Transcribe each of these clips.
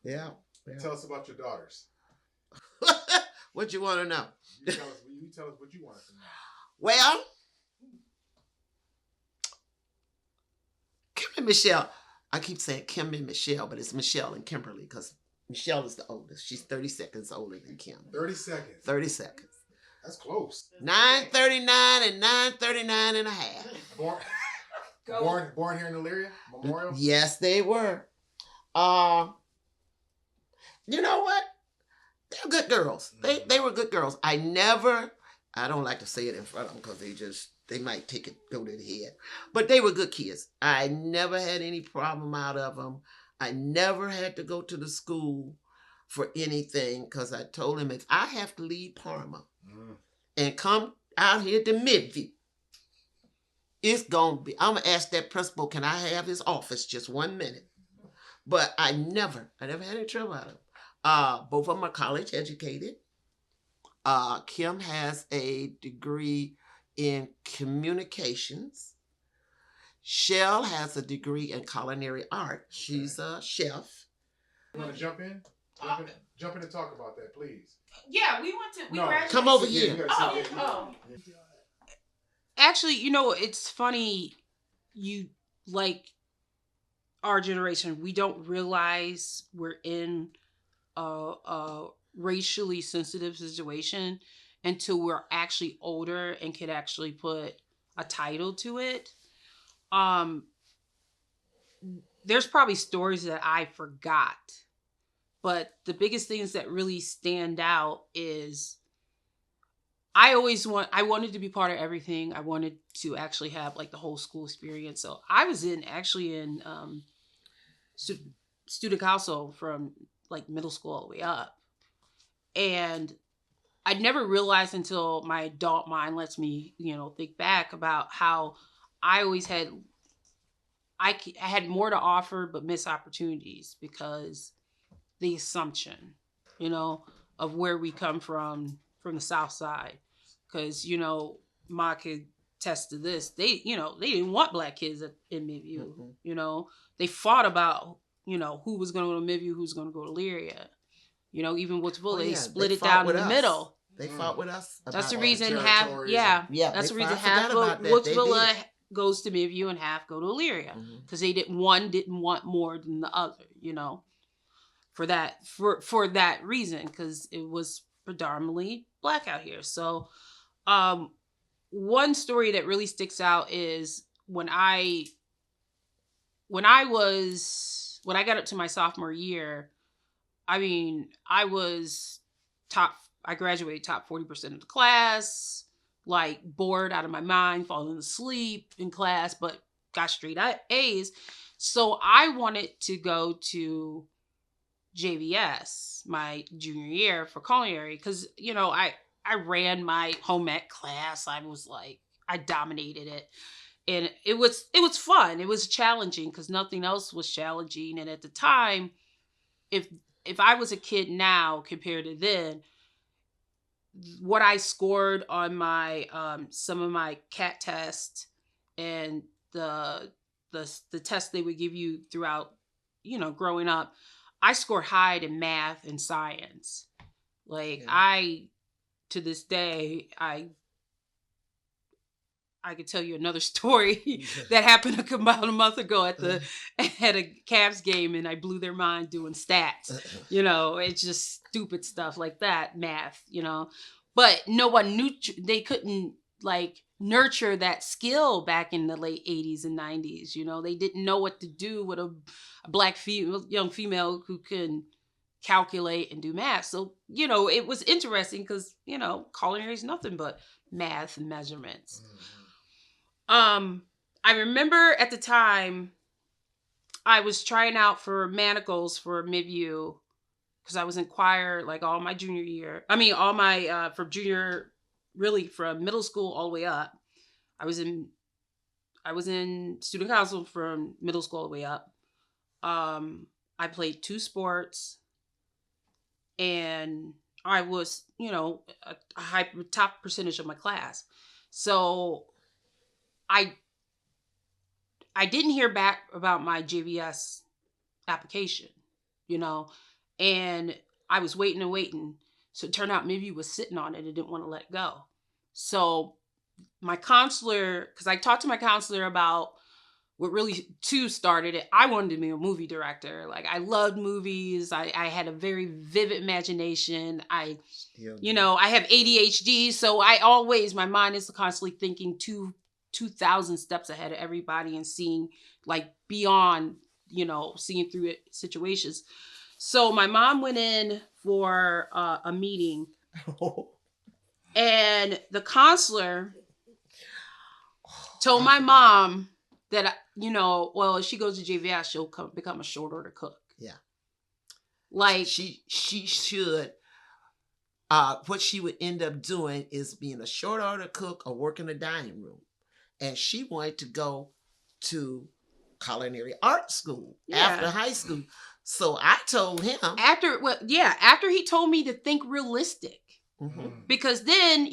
Yeah. Tell us about your daughters. What you want to know? You tell us what you want to know. Well, Kim and Michelle. I keep saying Kim and Michelle, but it's Michelle and Kimberly because Michelle is the oldest. She's 30 seconds older than Kim. 30 seconds. 30 seconds. That's close. 9:39 and 9:39 and a half. Born here in Elyria? Memorial? Yes, they were. You know what? They're good girls. They were good girls. I don't like to say it in front of them because they might take it, go to the head. But they were good kids. I never had any problem out of them. I never had to go to the school for anything because I told them if I have to leave Parma and come out here to Midview, it's going to be, I'm going to ask that principal, can I have his office just 1 minute? But I never had any trouble out of them. Both of them are college educated. Kim has a degree in communications. Shell has a degree in culinary art. She's a chef. You want to jump in? Jump in and talk about that, please. Yeah, we want to. Come over here. Actually, it's funny. You like our generation. We don't realize we're in a racially sensitive situation until we're actually older and can actually put a title to it. There's probably stories that I forgot, but the biggest things that really stand out is I wanted to be part of everything. I wanted to actually have like the whole school experience. So I was in student council from like middle school all the way up. And I never realized until my adult mind lets me, think back about how I always had, I had more to offer, but missed opportunities because the assumption, of where we come from the South Side. Because, Ma could attest to this. They didn't want black kids in Midview. Mm-hmm. They fought about, who was going to go to Midview, who's going to go to Elyria. Even Woodsville, they split it down in the middle. They fought with us. That's the reason half, that's the reason half Woodsville goes to Midview and half go to Elyria. Because one didn't want more than the other, for that reason, because it was predominantly black out here. So one story that really sticks out is when I got up to my sophomore year, I was I graduated top 40% of the class, like bored out of my mind, falling asleep in class, but got straight A's. So I wanted to go to JVS my junior year for culinary because, I ran my home ec class. I dominated it. And it was fun. It was challenging because nothing else was challenging. And at the time, if I was a kid now compared to then, what I scored on my some of my CAT tests and the tests they would give you throughout, growing up, I scored high in math and science. To this day, I could tell you another story that happened about a month ago at a Cavs game, and I blew their mind doing stats. It's just stupid stuff like that, math. But no one knew they couldn't nurture that skill back in the late 80s and 90s. They didn't know what to do with a black young female who can calculate and do math. So, it was interesting because, culinary is nothing but math and measurements. I remember at the time I was trying out for manacles for Midview because I was in choir all my junior year. All my from junior, really from middle school all the way up. I was in student council from middle school all the way up. I played 2 sports, and I was, a high top percentage of my class. So I didn't hear back about my JVS application, you know, and I was waiting and waiting. So it turned out maybe was sitting on it and didn't want to let go. So my counselor, because I talked to my counselor about what really too started it. I wanted to be a movie director. Like I loved movies. I had a very vivid imagination. I have ADHD. So my mind is constantly thinking 2,000 steps ahead of everybody and seeing like beyond, seeing through it situations. So my mom went in for a meeting and the counselor told my mom that, if she goes to JVS, she'll become a short order cook. Yeah. Like she should, what she would end up doing is being a short order cook or work in the dining room. And she wanted to go to culinary art school after high school. So I told him. After he told me to think realistic. Mm-hmm. Because then,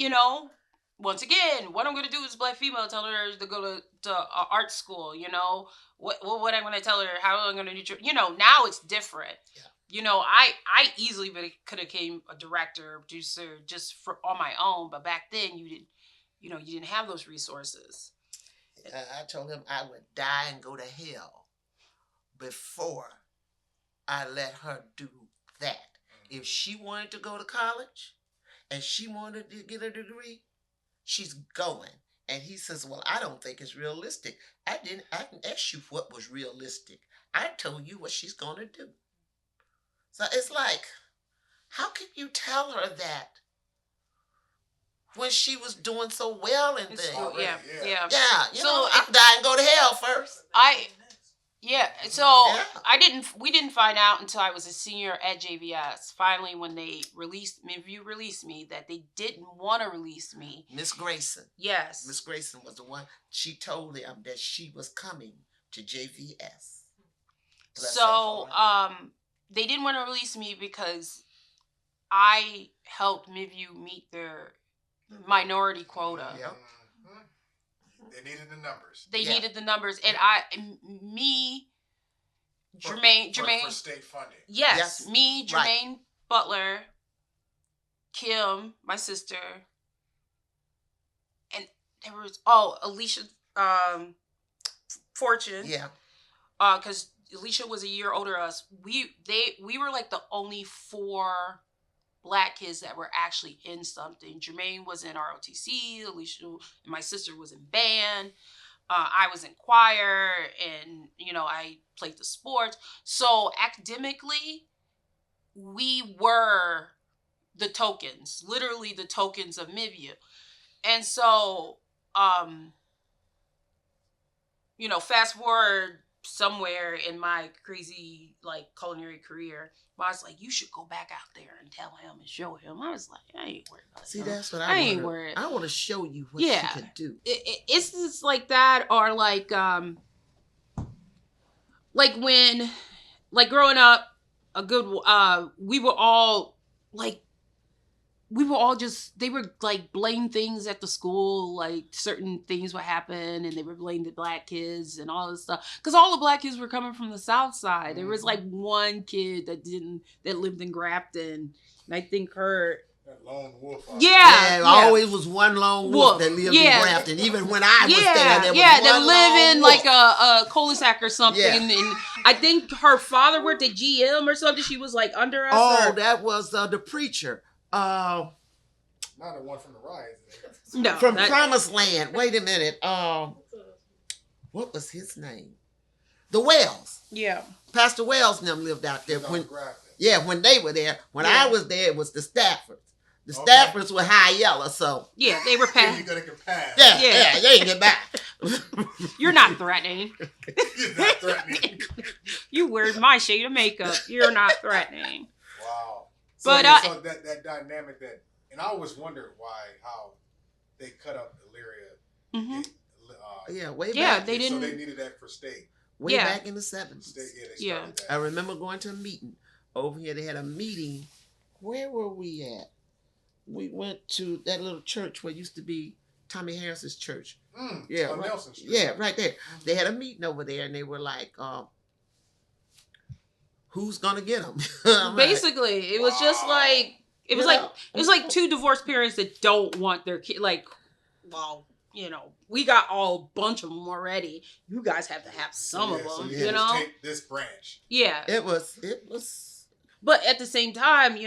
once again, what I'm going to do as a Black female, tell her to go to art school, what I'm going to tell her, how I'm going to do, now it's different. Yeah. I easily could have became a director, producer just on my own. But back then you didn't have those resources. I told him I would die and go to hell before I let her do that. If she wanted to go to college and she wanted to get a degree, she's going. And he says, well, I don't think it's realistic. I didn't ask you what was realistic. I told you what she's going to do. So it's like, how can you tell her that when she was doing so well in things? Yeah. I'm dying to go to hell first. We didn't find out until I was a senior at JVS. Finally, when they released me, that they didn't want to release me. Miss Grayson. Yes. Miss Grayson was the one. She told him that she was coming to JVS. They didn't want to release me because I helped MIVU meet their minority quota. Yep. They needed the numbers. Needed the numbers, and Jermaine for state funding. Yes, me, Jermaine Butler, Kim, my sister, and there was Alicia Fortune. Yeah. Because Alicia was a year older than us. We were like the only 4 Black kids that were actually in something. Jermaine was in ROTC, Alicia and my sister was in band. I was in choir, and I played the sports. So academically, we were the tokens, literally the tokens of MIVU. And so, fast forward somewhere in my crazy culinary career, I was like, you should go back out there and tell him and show him. I was like, I ain't worried about it. See, that's what I ain't worried. I want to show you what she can do. It's just like that, or when, growing up, we were all just, they were blame things at the school, certain things would happen and they would blame the Black kids and all this stuff. Because all the Black kids were coming from the South Side. There was one kid that lived in Grafton. And I think that lone wolf. Always was one lone wolf that lived in Grafton. Even when I was there was one live in wolf. a cul-de-sac or something. Yeah. And I think her father worked at GM or something. She was under us. Oh, that was the preacher. Not the one from the rise. No, from Promised Land. Wait a minute. What was his name? The Wells. Yeah. Pastor Wells and them lived out there. When they were there. When I was there, it was the Staffords. The Staffords were high yellow, so. Yeah, they were past. You're gonna get past. Yeah, they ain't get back. You're not threatening. You're not threatening. You wear my shade of makeup. You're not threatening. Wow. But so that dynamic and I always wondered how they cut up Elyria. Mm-hmm. Way back. They didn't. So they needed that for state. Way back in the 70s. They started that. I remember going to a meeting over here. They had a meeting. Where were we at? We went to that little church where used to be Tommy Harris's church. On right, Nelson Street. Yeah, right there. They had a meeting over there, and they were like, who's gonna get them? Basically, it was just like it was like two divorced parents that don't want their kid. Like, well, we got all a bunch of them already. You guys have to have some of them. So you know, take this branch. Yeah, it was. But at the same time,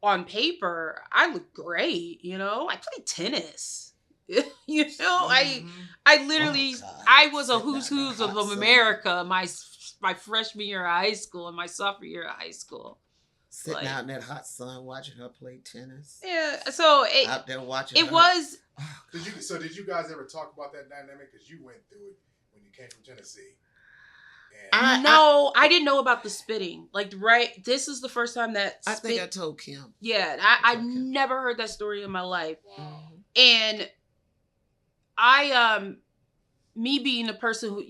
on paper, I look great. I play tennis. I literally, I was a who's of America my freshman year of high school and my sophomore year of high school. Sitting out in that hot sun watching her play tennis. Yeah, so out there watching. It was. Did you guys ever talk about that dynamic? Because you went through it when you came from Tennessee. I didn't know about the spitting. Like, right, this is the first time that I think I told Kim. Yeah, I never heard that story in my life. And I me being a person who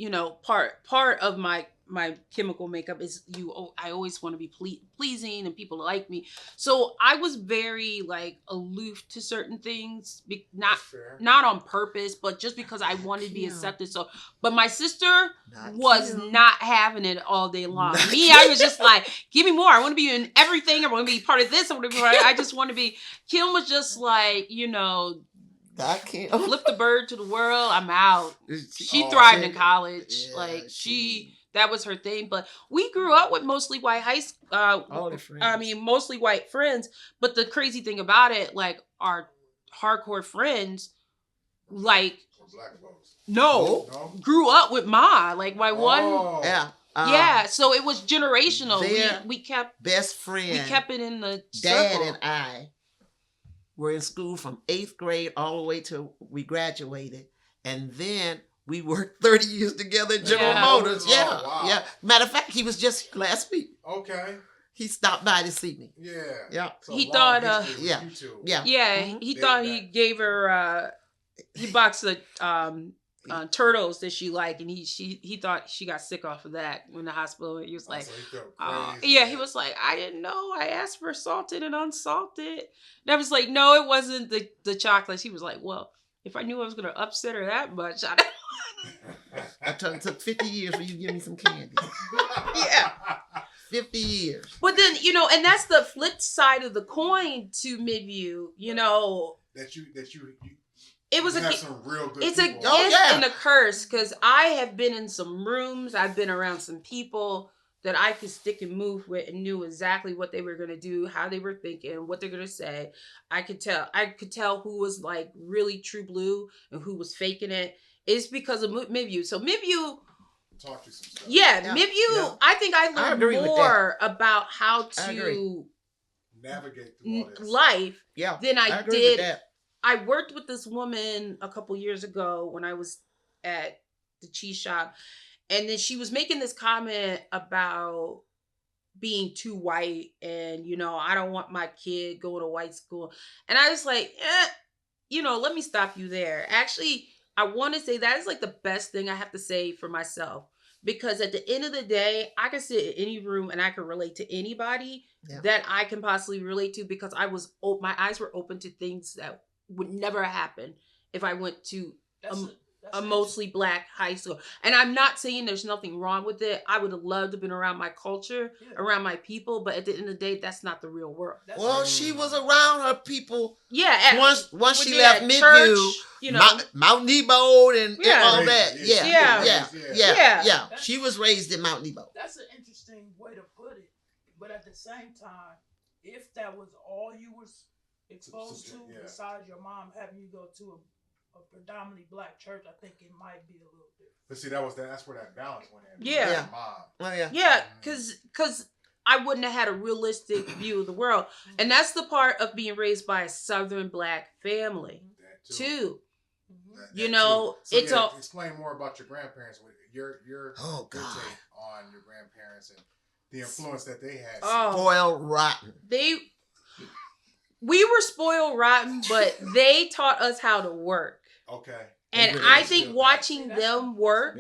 part of my chemical makeup is I always want to be pleasing and people like me, so I was very like aloof to certain things, not on purpose, but just because I wanted to be accepted. So but my sister was not having it all day long. I was just like, give me more. I want to be in everything. I want to be part of this. I just want to be. Kim was just like, I can't flip the bird to the world. I'm out. She thrived in college. Yeah, that was her thing. But we grew up with mostly white mostly white friends. But the crazy thing about it, like our hardcore friends, like black folks. No, grew up with Ma. Like my one. Yeah. So it was generational. We kept best friend. We kept it in the dad circle. And I were in school from 8th grade all the way till we graduated, and then we worked 30 years together at General Motors. Yeah, wow. Yeah. Matter of fact, he was just here last week. Okay. He stopped by to see me. Yeah. Yeah. So he thought. Yeah. He thought he gave her. He boxed the turtles that she liked, and he thought she got sick off of that in the hospital. He was like, he was like, I didn't know. I asked for salted and unsalted. And I was like, no, it wasn't the chocolates. He was like, well, if I knew I was going to upset her that much, I told him it took 50 years for you to give me some candy. 50 years. But then, and that's the flip side of the coin to Midview, That you it was some real good it's people. A gift and a curse, because I have been in some rooms, I've been around some people that I could stick and move with and knew exactly what they were going to do, how they were thinking, what they're going to say. I could tell who was like really true blue and who was faking it. It's because of Midview. So Midview taught you some stuff. Midview, I think I learned more about how to navigate through all this life than I did. With that. I worked with this woman a couple years ago when I was at the cheese shop, and then she was making this comment about being too white and, I don't want my kid going to white school. And I was like, let me stop you there. Actually, I want to say that is like the best thing I have to say for myself, because at the end of the day, I can sit in any room and I can relate to anybody that I can possibly relate to, because my eyes were open to things that would never happen if I went to a mostly black high school. And I'm not saying there's nothing wrong with it. I would have loved to have been around my culture, around my people, but at the end of the day, that's not the real world. She was around her people. Yeah. Once she left Midview, Mount Nebo and all that. Yeah. She was raised in Mount Nebo. That's an interesting way to put it. But at the same time, if that was all you was exposed to, besides your mom having you go to a predominantly black church, I think it might be a little different. But see, that's where that balance went in. Yeah. Yeah, because I wouldn't have had a realistic view of the world. And that's the part of being raised by a Southern black family, too. Explain more about your grandparents. Your take on your grandparents and the influence that they had. Spoiled rotten. We were spoiled rotten, but they taught us how to work. Okay. And I think watching them work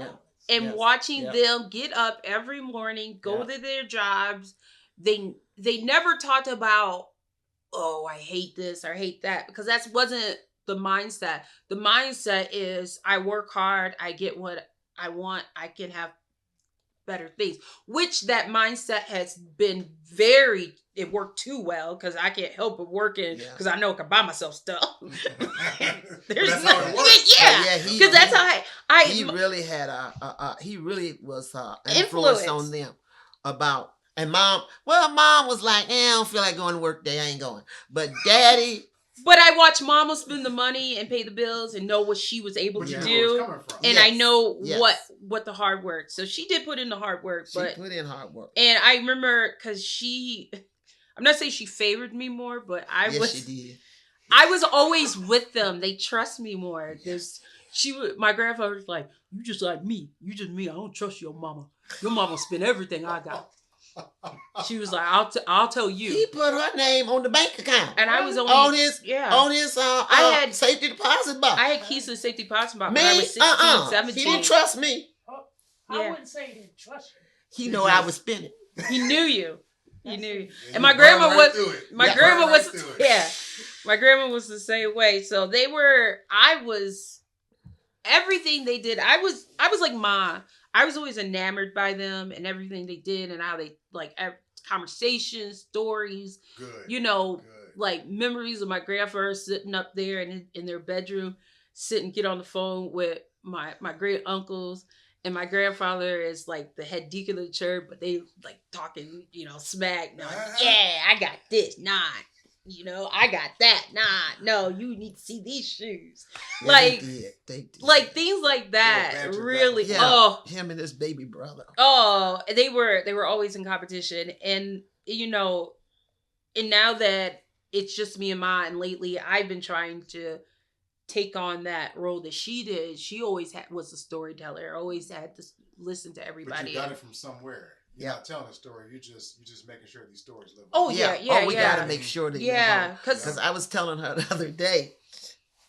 and watching them get up every morning, go to their jobs, they never talked about, I hate this or hate that, because that wasn't the mindset. The mindset is I work hard, I get what I want, I can have better things, which that mindset has been it worked too well because I can't help but working because I know I can buy myself stuff. There's no, yeah, because that's how he really had he really was influence on them about. And mom was like, I don't feel like going to work today, I ain't going. But daddy. But I watched Mama spend the money and pay the bills and know what she was able to do. And I know what the hard work. So she did put in the hard work. She put in hard work. And I remember because I'm not saying she favored me more, but she did. I was always with them. They trust me more. My grandfather was like, you just like me. You just me. I don't trust your mama. Your mama spend everything I got. She was like, I'll tell you. He put her name on the bank account, and I was only on his I had safety deposit box. I had keys to the safety deposit box. Me, when I was 16, 17. He didn't trust me. I wouldn't say he didn't trust you. He knew I was spending. He knew you. He knew you. And my grandma was. My grandma was. Yeah, my grandma was the same way. So they were. I was. Everything they did, I was like Ma. I was always enamored by them and everything they did and how they conversations, stories, like memories of my grandfather sitting up there in their bedroom, get on the phone with my great uncles, and my grandfather is like the head deacon of the church, but they like talking, smack. No, I got this. Nah, I got that. Nah, no, you need to see these shoes. Yeah, they did. Like things like that. Really. Yeah, him and his baby brother. Oh, they were always in competition, and and now that it's just me and Ma, and lately I've been trying to take on that role that she did. She always was a storyteller. Always had to listen to everybody. But you got it from somewhere. You're not telling a story. You just making sure these stories live. Oh yeah. We gotta make sure that because I was telling her the other day,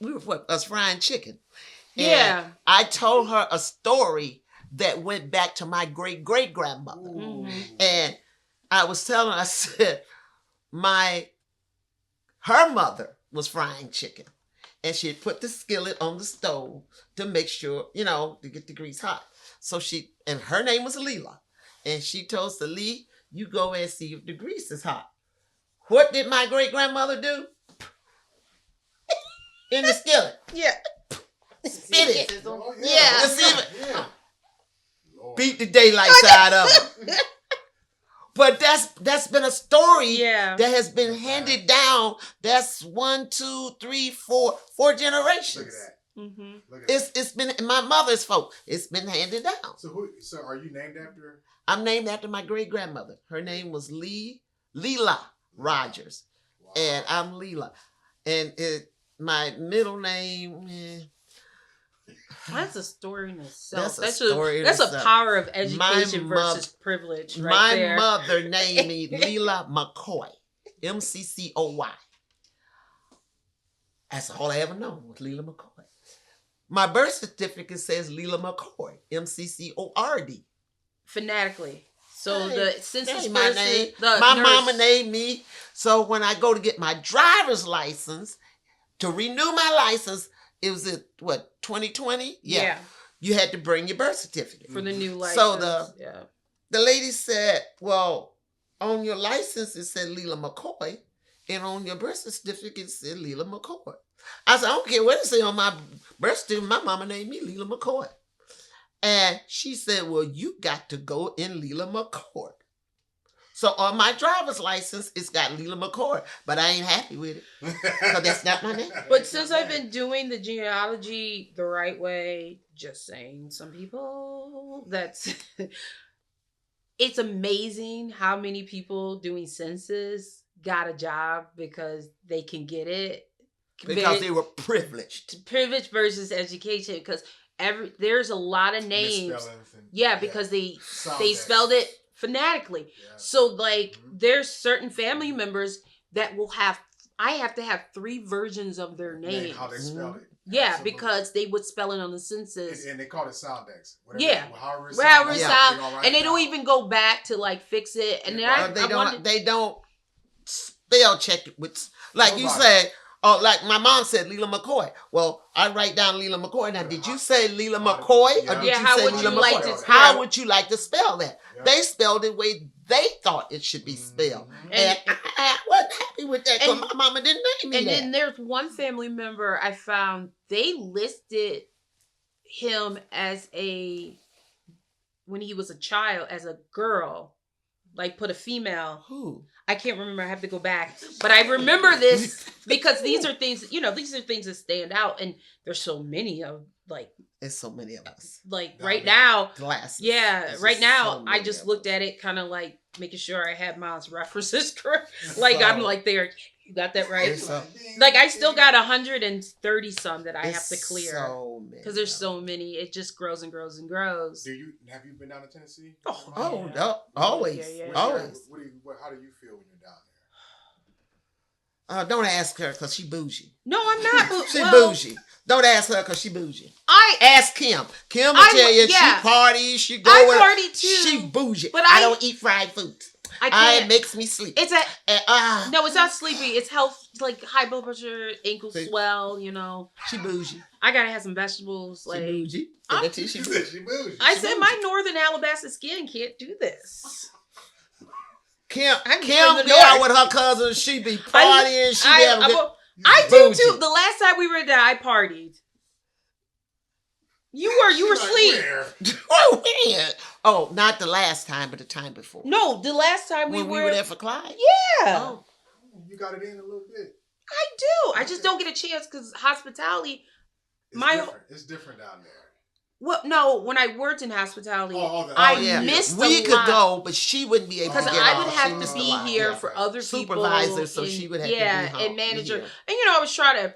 we were us frying chicken. And I told her a story that went back to my great grandmother, and I was telling her, I said her mother was frying chicken, and she had put the skillet on the stove to make sure to get the grease hot. So and her name was Lela. And she told Lee, you go and see if the grease is hot. What did my great-grandmother do? In the skillet. Yeah. Spit it. Yeah. Beat the daylights out of her. But that's been a story that has been handed down. That's 1, 2, 3, 4 generations. Look at that. Mm-hmm. It's been in my mother's folk. It's been handed down. So are you named after? I'm named after my great grandmother. Her name was Lela Rogers, and I'm Lela. And my middle name. That's a story in itself. That's a power of education versus privilege. My mother named me Lela McCoy, McCoy. That's all I ever known was Lela McCoy. My birth certificate says Lela McCoy, McCord. Phonetically. So the census my name. My mama named me. So when I go to get my driver's license, to renew my license, it was 2020? Yeah. You had to bring your birth certificate. For the new license. So the lady said, well, on your license it said Lela McCoy, and on your birth certificate it said Lela McCoy. I said, I don't care what it says on my birth certificate, my mama named me Lela McCoy. And she said, well, you got to go in Lela McCord. So on my driver's license, it's got Lela McCord, but I ain't happy with it because that's not my name. But since I've been doing the genealogy the right way, just saying, some people, it's amazing how many people doing census got a job because they can get it. Because they were privileged. Privilege versus education, because there's a lot of names. Because they spelled it phonetically. Yeah. So there's certain family members that will have, I have to have 3 versions of their name. How they spell it. Yeah, Absolutely. because they would spell it on the census. And they call it sound X. However it sounds. And they don't even go back to fix it. And then they don't spell check it with, you said, Oh, like my mom said, Lela McCoy. Well, I write down Lela McCoy. Now, did you say Lela McCoy or did you how say would Lela you like McCoy? to How spell? would you like to spell that? Yeah. They spelled it the way they thought it should be spelled. And I wasn't happy with that because my mama didn't name me And that. then there's one family member I found, they listed him as when he was a child, as a girl, like put a female. Who? I can't remember. I have to go back. But I remember this because these are things, these are things that stand out. And there's so many of, There's so many of us. Right now. Glasses. Yeah, There's right just now, so many I just of looked us. at it kind of like making sure I had Miles' references correct. I'm like, there, you got that right. There's so, I still got 130 some that I have to it's clear. so many Because there's of so many. It just grows and grows and grows. Have you been down to Tennessee? Oh, no, always, Yeah. always. How do you feel when you're down Don't ask her because she bougie. No, I'm not. She bougie. Don't ask her because she bougie. I Ask Kim. Kim will tell you she parties, she go I with party too. She bougie. But I don't eat fried food. I can't. It makes me sleep. It's no, it's not sleepy. It's health, like high blood pressure, ankle See? swell. She bougie. I gotta have some vegetables. She Like bougie. I'm- She there? bougie. She bougie. I said, my northern Alabasta skin can't do this. Kim I'm be from the out north. with her cousins. She be partying. She be having good. I do Bougie. too. The last time we were there, I partied. You were asleep. Oh, man. Oh, not the last time, but the time before. No, the last time when we were there for Clyde. Yeah, Oh. You got it in a little bit. I do. I just don't get a chance because hospitality. It's different down there. Well, no, when I worked in hospitality, Yeah. missed We a could lot. go, but she wouldn't be able to Because get I off. would She have missed to a be lot. here Yeah. for other Supervisor, so she would have to be home. and manager. Here. And I was trying to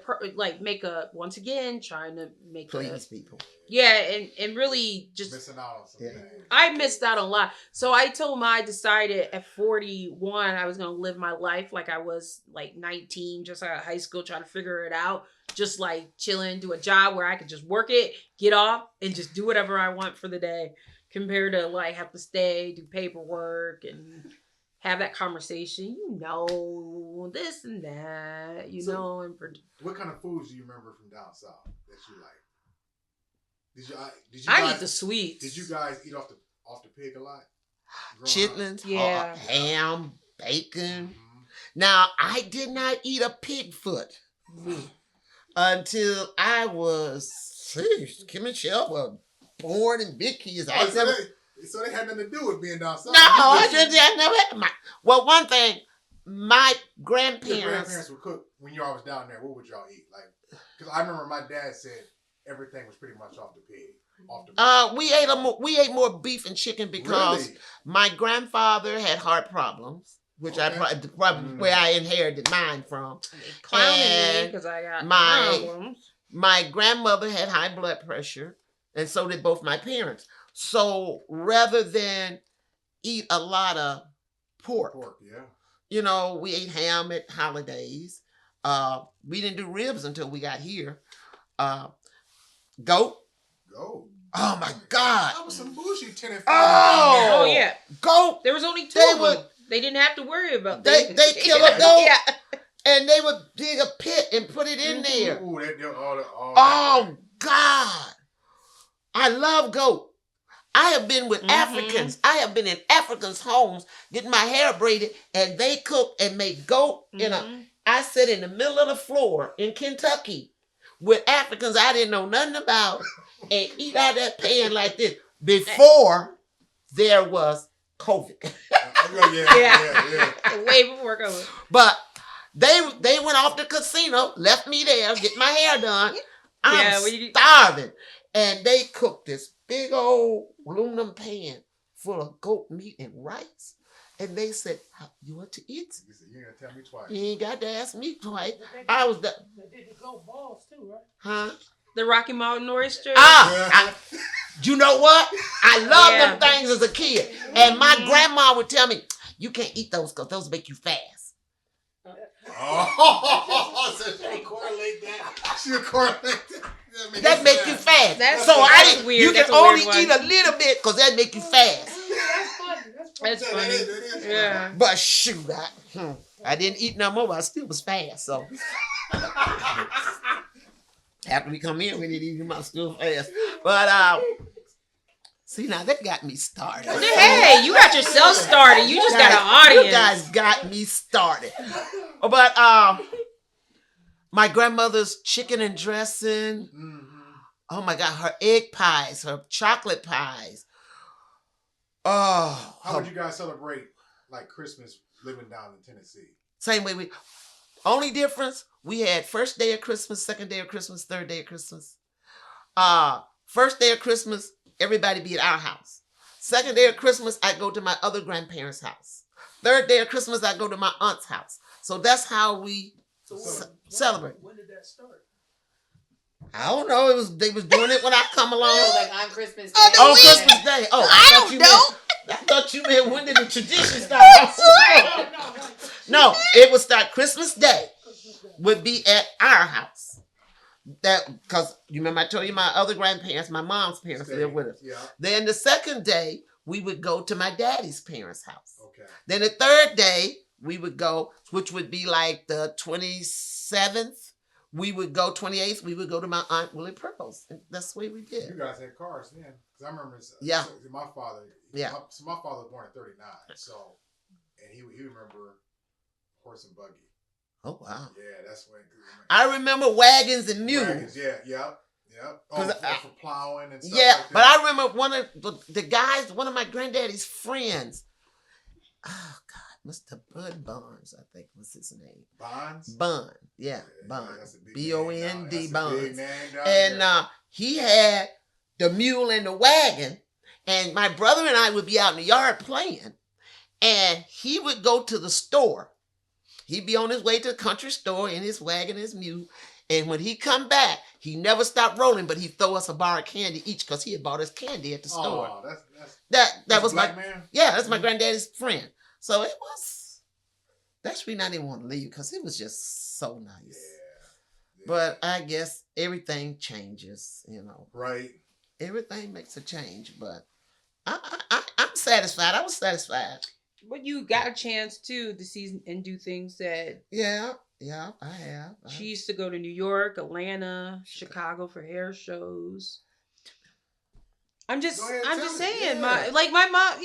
trying to make Please people. and really just Missing out on something. Yeah. I missed out a lot. So I told him I decided at 41 I was gonna live my life like I was like 19, just out of high school, trying to figure it out. Just like chilling, do a job where I could just work it, get off, and just do whatever I want for the day. Compared to like have to stay, do paperwork, and have that conversation. This and that. And What kind of foods do you remember from down south that you like? Did you I guys eat the sweets. Did you guys eat off the pig a lot? Chitlins, Yeah. ham, bacon. Mm-hmm. Now, I did not eat a pig foot until I was, Kim and Shell were born in big kids. So they had nothing to do with being down south. No, I never had well, one thing, my Your grandparents grandparents would cook when y'all was down there. What would y'all eat? Like, because I remember my dad said everything was pretty much off the pig. we ate more beef and chicken because Really? my grandfather had heart problems, which I probably where I inherited mine from. Clowning me And because I got my- problems. My grandmother had high blood pressure, and so did both my parents. So rather than eat a lot of pork, Yeah. We ate ham at holidays. We didn't do ribs until we got here. Goat. Go. Oh my God. That was some bullshit. 10 and 5. Oh yeah. Goat. There was only two They of would- them. They didn't have to worry about They kill a goat. Yeah. And they would dig a pit and put it in there. Ooh, Oh God. I love goat. I have been with Mhm. Africans. I have been in Africans' homes getting my hair braided, and they cook and make goat in a. I sit in the middle of the floor in Kentucky with Africans I didn't know nothing about and eat out that pan like this before there was COVID. Yeah. Way before COVID. But they went off the casino, left me there, get my hair done. I'm starving. And they cooked this big old aluminum pan full of goat meat and rice. And they said, you want to eat? You ain't gonna tell me twice. You ain't got to ask me twice. They did the goat balls too, right? Huh? The Rocky Mountain oyster. You know what? I love them things as a kid. And my grandma would tell me, you can't eat those because those make you fast. Oh, so she'll correlate that. She'll correlate that. That make you fast. That's weird. You That's can a weird only one. eat a little bit because that make you fast. That's funny. That is Yeah. But shoot, I didn't eat no more, but I still was fast. So After we come in, we need to eat my stuff fast. But see, now that got me started. Hey, you got yourself started. You just got an audience. You guys got me started. But my grandmother's chicken and dressing. Mm-hmm. Oh my God, her egg pies, her chocolate pies. Oh. How would you guys celebrate like Christmas living down in Tennessee? Same way we. Only difference, we had first day of Christmas, second day of Christmas, third day of Christmas. First day of Christmas, everybody be at our house. Second day of Christmas, I go to my other grandparents' house. Third day of Christmas, I go to my aunt's house. So that's how we celebrate. When did that start? I don't know. They was doing it when I come along. Like on Christmas Day. On Christmas Day. Oh, I don't know. I thought you meant when did the tradition start? No, it would start Christmas Day. Would be at our house. That because you remember I told you my other grandparents, my mom's parents lived with us. Yeah. Then the second day we would go to my daddy's parents' house. Okay. Then the third day we would go, which would be like the 27th. We would go 28th. We would go to my aunt Willie Pearl's. And that's the way we did. You guys had cars then, because I remember. Yeah. So my father. Yeah. My father was born in '39, so and he remember horse and buggy. Oh wow. Yeah, that's when. I remember wagons and mules. Wagons, yeah. Oh, for plowing and stuff. Yeah, like that. but I remember one of the guys, one of my granddaddy's friends. Oh God. Mr. Bud Barnes, I think was his name. Bonds? Bond. Yeah, Bond. Bond. Bonds. And he had the mule and the wagon. And my brother and I would be out in the yard playing. And he would go to the store. He'd be on his way to the country store in his wagon, his mule. And when he come back, he never stopped rolling, but he'd throw us a bar of candy each because he had bought us candy at the store. Oh, that was black my man? Yeah, that's my granddaddy's friend. So it was, that's we not even want to leave because it was just so nice. Yeah. But I guess everything changes, Right. Everything makes a change, but I'm satisfied. I was satisfied. But you got a chance too to see and do things that. Yeah, I have. She used to go to New York, Atlanta, Chicago for hair shows. I'm just saying, my mom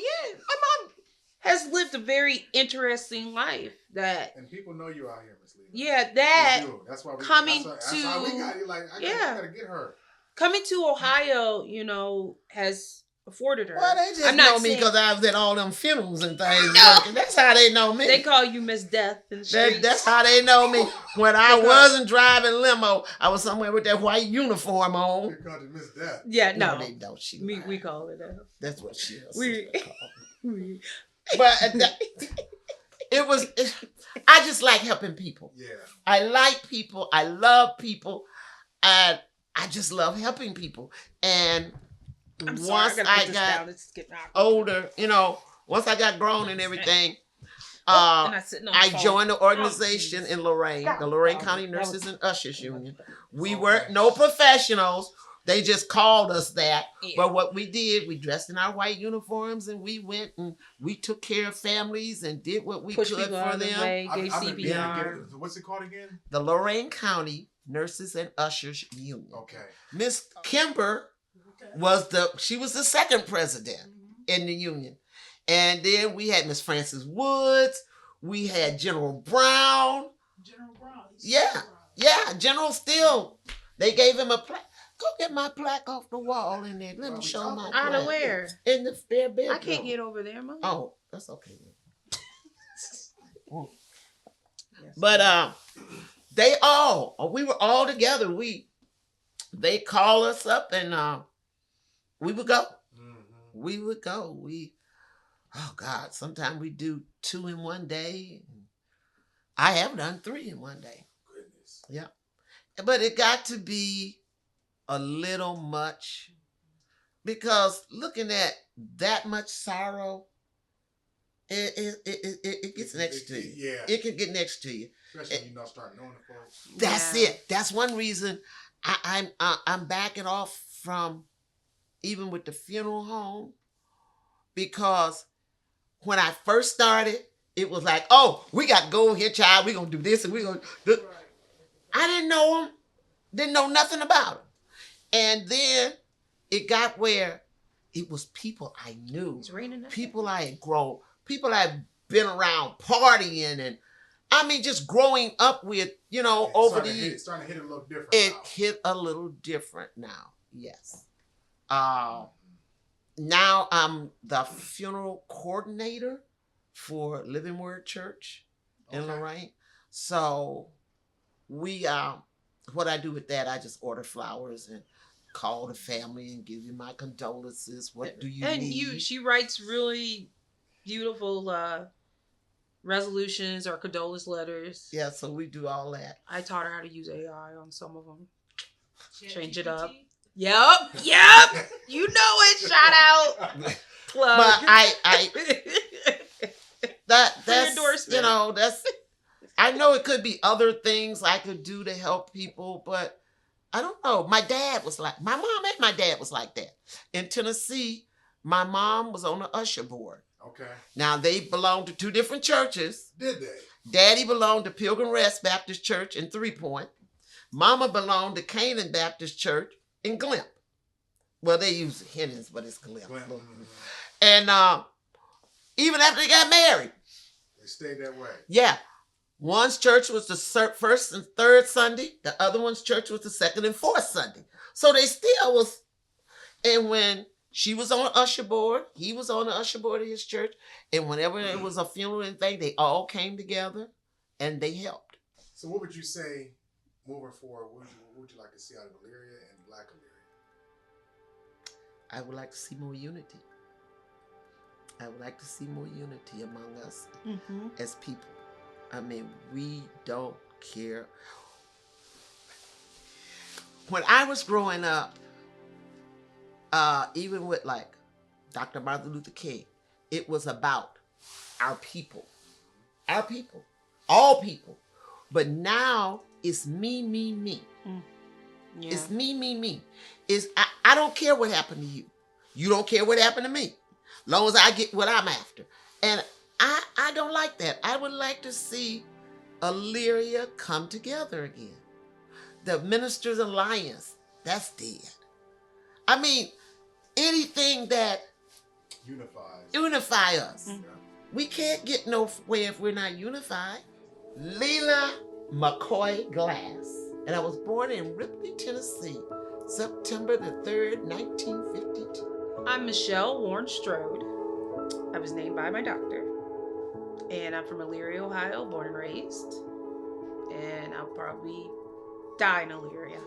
has lived a very interesting life. And people know you out here, Miss Lela. Yeah, that that's why we coming that's why we got you. Like, I gotta get her. Coming to Ohio, has afforded her. Well, they just know me because I was at all them funerals and things. That's how they know me. They call you Miss Death in the streets. That's how they know me. When I wasn't driving limo, I was somewhere with that white uniform on. They called you Miss Death. Yeah, no. They don't. We call it that. That's what she is. But I just like helping people. Yeah. I like people. I love people. And I just love helping people. And once I got older, once I got grown and everything, I joined the organization in Lorain, the Lorain County Nurses and Ushers Union. We weren't no professionals. They just called us that. Yeah. But what we did, we dressed in our white uniforms and we went and we took care of families and did what we could for them. Gave CPR. What's it called again? The Lorain County Nurses and Ushers Union. Okay. Miss Kimber she was the second president in the union. And then we had Miss Frances Woods. We had General Brown. General Brown. Yeah. General Steele. They gave him a plaque. Go get my plaque off the wall in there. Let me show my plaque. Out of where? In the spare bedroom. I can't get over there, Mom. Oh, that's okay. But we were all together. They call us up and we would go. Mm-hmm. We would go. Sometimes we do 2 in one day. I have done 3 in one day. Goodness. Yeah. But it got to be a little much because looking at that much sorrow, it gets next to you. Yeah. It can get next to you. Especially when you start knowing the folks. That's it. That's one reason I'm backing off from even with the funeral home, because when I first started, it was like, oh, we got to go here, child. We're going to do this and we're going to do. I didn't know them, didn't know nothing about them. And then it got where it was people I knew, It's raining. people I had grown, people I've been around partying, and I mean just growing up with, you know, over the years. It's starting to hit a little different. It now. hit a little different now. Yes. Now I'm the funeral coordinator for Living Word Church in Lorraine. So we what I do with that, I just order flowers and call the family and give you my condolences. What do you need? And she writes really beautiful resolutions or condolence letters. Yeah, so we do all that. I taught her how to use AI on some of them. Change it GPT? up. Yep. You know it. Shout out. Plug. But that's endorsement. you know, that's I know it could be other things I could do to help people, but I don't know. My dad was like, my mom and my dad was like that. In Tennessee, my mom was on the usher board. Okay. Now they belonged to two different churches. Did they? Daddy belonged to Pilgrim Rest Baptist Church in 3 Point. Mama belonged to Canaan Baptist Church in Glimp. Well, they use Hennings, but it's Glimp. And even after they got married, they stayed that way. Yeah. One's church was the first and third Sunday. The other one's church was the second and fourth Sunday. So they still was. And when she was on the usher board, he was on the usher board of his church. And whenever it was a funeral and thing, they all came together and they helped. So what would you say moving forward? What would you like to see out of Elyria and Black Elyria? I would like to see more unity. I would like to see more unity among us as people. I mean, we don't care. When I was growing up, even with like Dr. Martin Luther King, it was about our people, all people. But now it's me. Yeah. It's me. I don't care what happened to you. You don't care what happened to me. Long as I get what I'm after. And I don't like that. I would like to see Elyria come together again. The Ministers Alliance, that's dead. I mean, anything that unify us. We can't get nowhere if we're not unified. Lela McCoy Glass. And I was born in Ripley, Tennessee, September the 3rd, 1952. I'm Michelle Warren Strode. I was named by my doctor. And I'm from Elyria, Ohio, born and raised. And I'll probably die in Elyria.